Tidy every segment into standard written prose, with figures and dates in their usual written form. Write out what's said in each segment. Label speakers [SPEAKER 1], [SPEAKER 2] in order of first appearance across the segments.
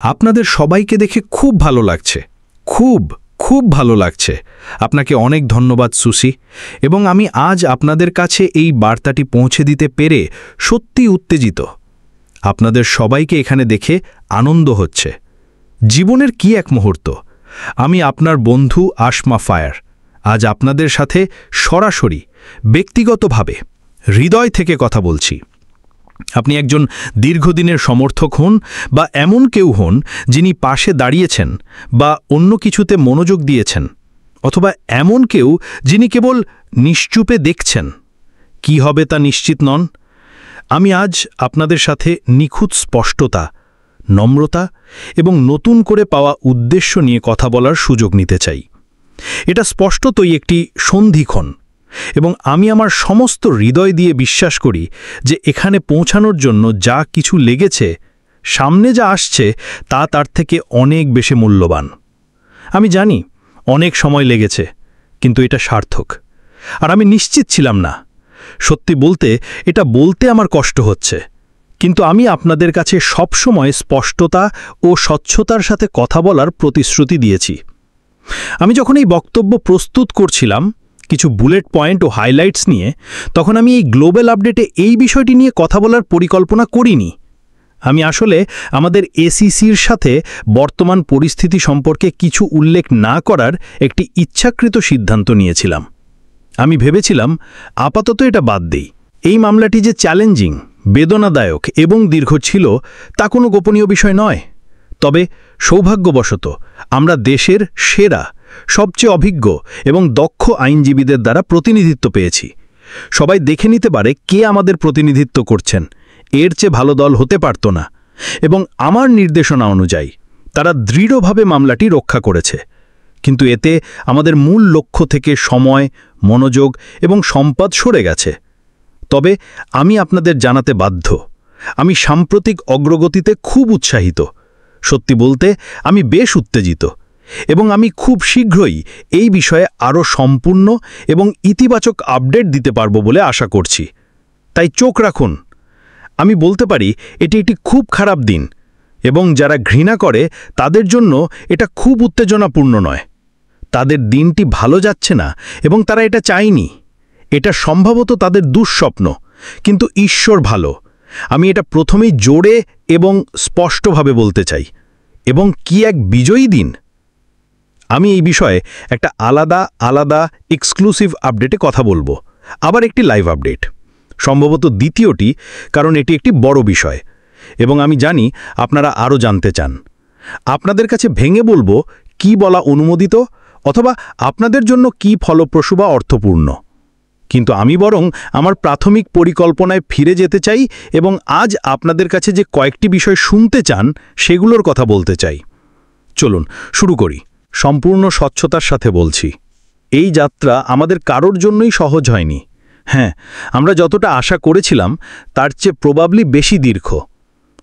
[SPEAKER 1] আপনাদের সবাইকে দেখে খুব ভালো লাগছে, খুব খুব ভালো লাগছে। আপনাকে অনেক ধন্যবাদ সুসি, এবং আমি আজ আপনাদের কাছে এই বার্তাটি পৌঁছে দিতে পেরে সত্যি উত্তেজিত। আপনাদের সবাইকে এখানে দেখে আনন্দ হচ্ছে। জীবনের কি এক মুহূর্ত। আমি আপনার বন্ধু আসমা ফায়ার আজ আপনাদের সাথে সরাসরি ব্যক্তিগতভাবে হৃদয় থেকে কথা বলছি। আপনি একজন দীর্ঘদিনের সমর্থক হন বা এমন কেউ হন যিনি পাশে দাঁড়িয়েছেন বা অন্য কিছুতে মনোযোগ দিয়েছেন, অথবা এমন কেউ যিনি কেবল নিশ্চুপে দেখছেন, কি হবে তা নিশ্চিত নন, আমি আজ আপনাদের সাথে নিখুঁত স্পষ্টতা, নম্রতা এবং নতুন করে পাওয়া উদ্দেশ্য নিয়ে কথা বলার সুযোগ নিতে চাই। এটা স্পষ্টতই একটি সন্ধিক্ষণ, এবং আমি আমার সমস্ত হৃদয় দিয়ে বিশ্বাস করি যে এখানে পৌঁছানোর জন্য যা কিছু লেগেছে, সামনে যা আসছে তা তার থেকে অনেক বেশি মূল্যবান। আমি জানি অনেক সময় লেগেছে, কিন্তু এটা সার্থক। আর আমি নিশ্চিত ছিলাম না। সত্যি বলতে এটা বলতে আমার কষ্ট হচ্ছে, কিন্তু আমি আপনাদের কাছে সবসময় স্পষ্টতা ও স্বচ্ছতার সাথে কথা বলার প্রতিশ্রুতি দিয়েছি। আমি যখন এই বক্তব্য প্রস্তুত করছিলাম কিছু বুলেট পয়েন্ট ও হাইলাইটস নিয়ে, তখন আমি এই গ্লোবাল আপডেটে এই বিষয়টি নিয়ে কথা বলার পরিকল্পনা করিনি। আমি আসলে আমাদের এসিসির সাথে বর্তমান পরিস্থিতি সম্পর্কে কিছু উল্লেখ না করার একটি ইচ্ছাকৃত সিদ্ধান্ত নিয়েছিলাম। আমি ভেবেছিলাম আপাতত এটা বাদ দেই। এই মামলাটি যে চ্যালেঞ্জিং, বেদনাদায়ক এবং দীর্ঘ ছিল তা কোনো গোপনীয় বিষয় নয়। তবে সৌভাগ্যবশত আমরা দেশের সেরা, সবচেয়ে অভিজ্ঞ এবং দক্ষ আইনজীবীদের দ্বারা প্রতিনিধিত্ব পেয়েছি। সবাই দেখে নিতে পারে কে আমাদের প্রতিনিধিত্ব করছেন। এর চেয়ে ভালো দল হতে পারত না, এবং আমার নির্দেশনা অনুযায়ী তারা দৃঢ়ভাবে মামলাটি রক্ষা করেছে। কিন্তু এতে আমাদের মূল লক্ষ্য থেকে সময়, মনোযোগ এবং সম্পদ সরে গেছে। তবে আমি আপনাদের জানাতে বাধ্য, আমি সাম্প্রতিক অগ্রগতিতে খুব উৎসাহিত। সত্যি বলতে আমি বেশ উত্তেজিত, এবং আমি খুব শীঘ্রই এই বিষয়ে আরও সম্পূর্ণ এবং ইতিবাচক আপডেট দিতে পারব বলে আশা করছি। তাই চোখ রাখুন। আমি বলতে পারি এটি একটি খুব খারাপ দিন, এবং যারা ঘৃণা করে তাদের জন্য এটা খুব উত্তেজনাপূর্ণ নয়। তাদের দিনটি ভালো যাচ্ছে না এবং তারা এটা চায়নি। এটা সম্ভবত তাদের দুঃস্বপ্ন, কিন্তু ঈশ্বর ভালো। আমি এটা প্রথমেই জোরে এবং স্পষ্টভাবে বলতে চাই। এবং কি এক বিজয়ী দিন! আমি এই বিষয়ে একটা আলাদা এক্সক্লুসিভ আপডেটে কথা বলবো। আবার একটি লাইভ আপডেট, সম্ভবত দ্বিতীয়টি, কারণ এটি একটি বড় বিষয় এবং আমি জানি আপনারা আরও জানতে চান। আপনাদের কাছে ভেঙে বলবো কি বলা অনুমোদিত, অথবা আপনাদের জন্য কি ফলপ্রসূ বা অর্থপূর্ণ। কিন্তু আমি বরং আমার প্রাথমিক পরিকল্পনায় ফিরে যেতে চাই এবং আজ আপনাদের কাছে যে কয়েকটি বিষয় শুনতে চান সেগুলোর কথা বলতে চাই। চলুন শুরু করি। সম্পূর্ণ স্বচ্ছতার সাথে বলছি, এই যাত্রা আমাদের কারোর জন্যই সহজ হয়নি। হ্যাঁ, আমরা যতটা আশা করেছিলাম তার চেয়ে প্রবাবলি বেশি দীর্ঘ।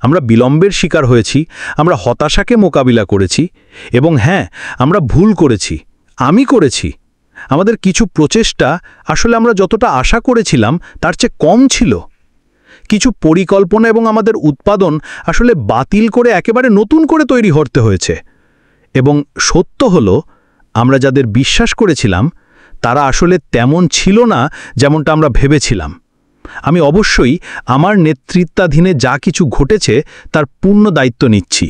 [SPEAKER 1] আমরা বিলম্বের শিকার হয়েছি, আমরা হতাশাকে মোকাবিলা করেছি, এবং হ্যাঁ, আমরা ভুল করেছি। আমি করেছি। আমাদের কিছু প্রচেষ্টা আসলে আমরা যতটা আশা করেছিলাম তার চেয়ে কম ছিল। কিছু পরিকল্পনা এবং আমাদের উৎপাদন আসলে বাতিল করে একেবারে নতুন করে তৈরি করতে হয়েছে। এবং সত্য হলো, আমরা যাদের বিশ্বাস করেছিলাম তারা আসলে তেমন ছিল না যেমনটা আমরা ভেবেছিলাম। আমি অবশ্যই আমার নেতৃত্বাধীনে যা কিছু ঘটেছে তার পূর্ণ দায়িত্ব নিচ্ছি,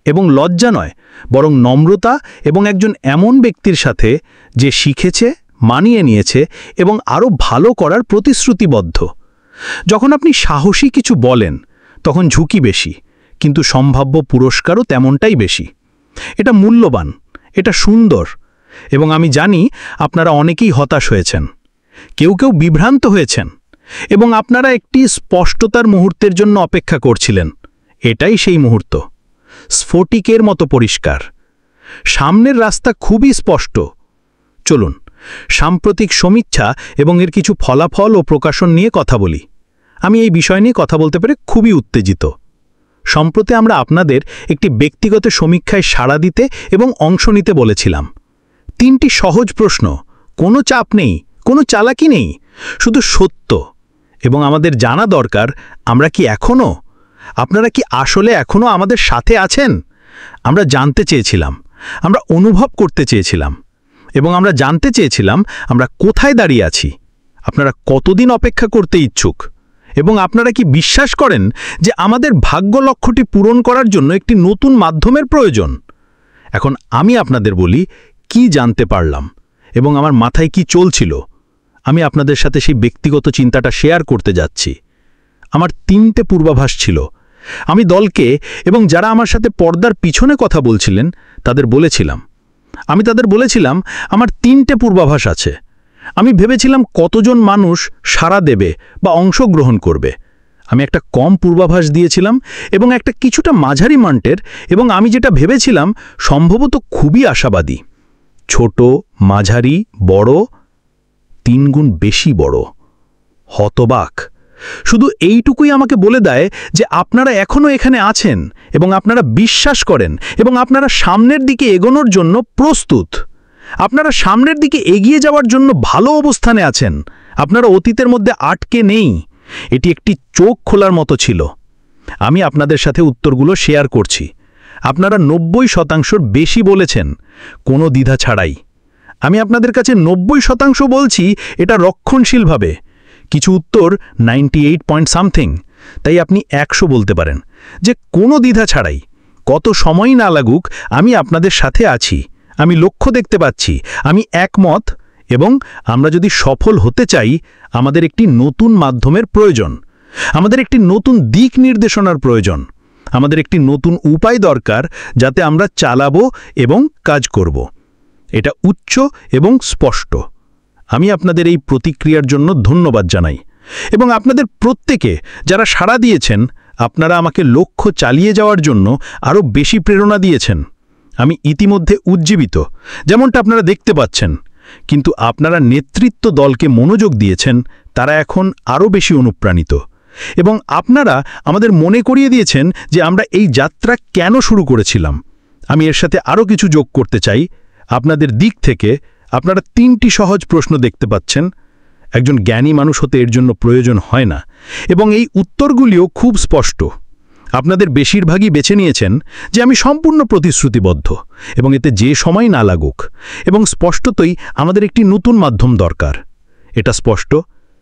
[SPEAKER 1] এবং লজ্জা নয়, বরং নম্রতা এবং একজন এমন ব্যক্তির সাথে যে শিখেছে, মানিয়ে নিয়েছে এবং আরও ভালো করার প্রতিশ্রুতিবদ্ধ। যখন আপনি সাহসী কিছু বলেন তখন ঝুঁকি বেশি, কিন্তু সম্ভাব্য পুরস্কারও তেমনটাই বেশি। এটা মূল্যবান, এটা সুন্দর, এবং আমি জানি আপনারা অনেকেই হতাশ হয়েছেন, কেউ বিভ্রান্ত হয়েছেন, এবং আপনারা একটি স্পষ্টতার মুহূর্তের জন্য অপেক্ষা করছিলেন। এটাই সেই মুহূর্ত, স্ফটিকের মতো পরিষ্কার। সামনের রাস্তা খুবই স্পষ্ট। চলুন সাম্প্রতিক সমীক্ষা এবং এর কিছু ফলাফল ও প্রকাশন নিয়ে কথা বলি। আমি এই বিষয় নিয়ে কথা বলতে পেরে খুবই উত্তেজিত। সম্প্রতি আমরা আপনাদের একটি ব্যক্তিগত সমীক্ষায় সাড়া দিতে এবং অংশ নিতে বলেছিলাম। 3টি সহজ প্রশ্ন, কোনো চাপ নেই, কোনো চালাকি নেই, শুধু সত্য। এবং আমাদের জানা দরকার, আমরা কি আপনারা কি আসলে এখনও আমাদের সাথে আছেন, আমরা জানতে চেয়েছিলাম, আমরা অনুভব করতে চেয়েছিলাম, এবং আমরা জানতে চেয়েছিলাম আমরা কোথায় দাঁড়িয়ে আছি, আপনারা কতদিন অপেক্ষা করতে ইচ্ছুক, এবং আপনারা কি বিশ্বাস করেন যে আমাদের ভাগ্য লক্ষ্যটি পূরণ করার জন্য একটি নতুন মাধ্যমের প্রয়োজন। এখন আমি আপনাদের বলি কি জানতে পারলাম এবং আমার মাথায় কি চলছিল। আমি আপনাদের সাথে সেই ব্যক্তিগত চিন্তাটা শেয়ার করতে যাচ্ছি। আমার 3টে পূর্বাভাস ছিল। আমি দলকে এবং যারা আমার সাথে পর্দার পিছনে কথা বলছিলেন তাদের বলেছিলাম, আমার 3টে পূর্বাভাস আছে। আমি ভেবেছিলাম কতজন মানুষ সাড়া দেবে বা অংশগ্রহণ করবে। আমি একটা কম পূর্বাভাস দিয়েছিলাম এবং একটা কিছুটা মাঝারি মান্টের, এবং আমি যেটা ভেবেছিলাম সম্ভবত খুবই আশাবাদী। ছোট, মাঝারি, বড়, 3 গুণ বেশি বড়। হতবাক। শুধু এইটুকুই আমাকে বলে দেয় যে আপনারা এখনও এখানে আছেন এবং আপনারা বিশ্বাস করেন এবং আপনারা সামনের দিকে এগোনোর জন্য প্রস্তুত। আপনারা সামনের দিকে এগিয়ে যাওয়ার জন্য ভালো অবস্থানে আছেন। আপনারা অতীতের মধ্যে আটকে নেই। এটি একটি চোখ খোলার মতো ছিল। আমি আপনাদের সাথে উত্তরগুলো শেয়ার করছি। আপনারা 90% বেশি বলেছেন, কোনো দ্বিধা ছাড়াই। আমি আপনাদের কাছে 90% বলছি এটা রক্ষণশীলভাবে। কিছু উত্তর 98 পয়েন্ট সামথিং, তাই আপনি 100 বলতে পারেন যে কোনো দ্বিধা ছাড়াই। কত সময় না লাগুক, আমি আপনাদের সাথে আছি। আমি লক্ষ্য দেখতে পাচ্ছি, আমি একমত, এবং আমরা যদি সফল হতে চাই আমাদের একটি নতুন মাধ্যমের প্রয়োজন, আমাদের একটি নতুন দিক নির্দেশনার প্রয়োজন, আমাদের একটি নতুন উপায় দরকার যাতে আমরা চালাবো এবং কাজ করব। এটা উচ্চ এবং স্পষ্ট। আমি আপনাদের এই প্রতিক্রিয়ার জন্য ধন্যবাদ জানাই, এবং আপনাদের প্রত্যেকে যারা সাড়া দিয়েছেন, আপনারা আমাকে লক্ষ্য চালিয়ে যাওয়ার জন্য আরও বেশি প্রেরণা দিয়েছেন। আমি ইতিমধ্যে উজ্জীবিত, যেমনটা আপনারা দেখতে পাচ্ছেন, কিন্তু আপনারা নেতৃত্ব দলকে মনোযোগ দিয়েছেন, তারা এখন আরও বেশি অনুপ্রাণিত, এবং আপনারা আমাদের মনে করিয়ে দিয়েছেন যে আমরা এই যাত্রা কেন শুরু করেছিলাম। আমি এর সাথে আরও কিছু যোগ করতে চাই। আপনাদের দিক থেকে আপনারা 3টি সহজ প্রশ্ন দেখতে পাচ্ছেন। একজন জ্ঞানী মানুষ হতে এর জন্য প্রয়োজন হয় না, এবং এই উত্তরগুলিও খুব স্পষ্ট। আপনাদের বেশিরভাগই বেছে নিয়েছেন যে আমি সম্পূর্ণ প্রতিশ্রুতিবদ্ধ, এবং এতে যে সময় না লাগুক, এবং স্পষ্টতই আমাদের একটি নতুন মাধ্যম দরকার। এটা স্পষ্ট,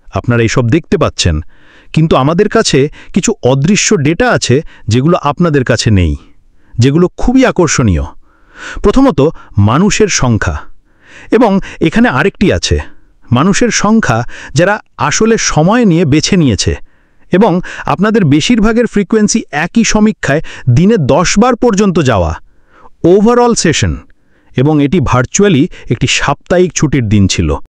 [SPEAKER 1] আপনারা এইসব দেখতে পাচ্ছেন, কিন্তু আমাদের কাছে কিছু অদৃশ্য ডেটা আছে যেগুলো আপনাদের কাছে নেই, যেগুলো খুবই আকর্ষণীয়। প্রথমত, মানুষের সংখ্যা, এবং এখানে আরেকটি আছে, মানুষের সংখ্যা যারা আসলে সময় নিয়ে বেছে নিয়েছে, এবং আপনাদের বেশিরভাগের ফ্রিকোয়েন্সি একই সমীক্ষায় দিনে 10 বার পর্যন্ত যাওয়া, ওভারঅল সেশন, এবং এটি ভার্চুয়ালি একটি সাপ্তাহিক ছুটির দিন ছিল।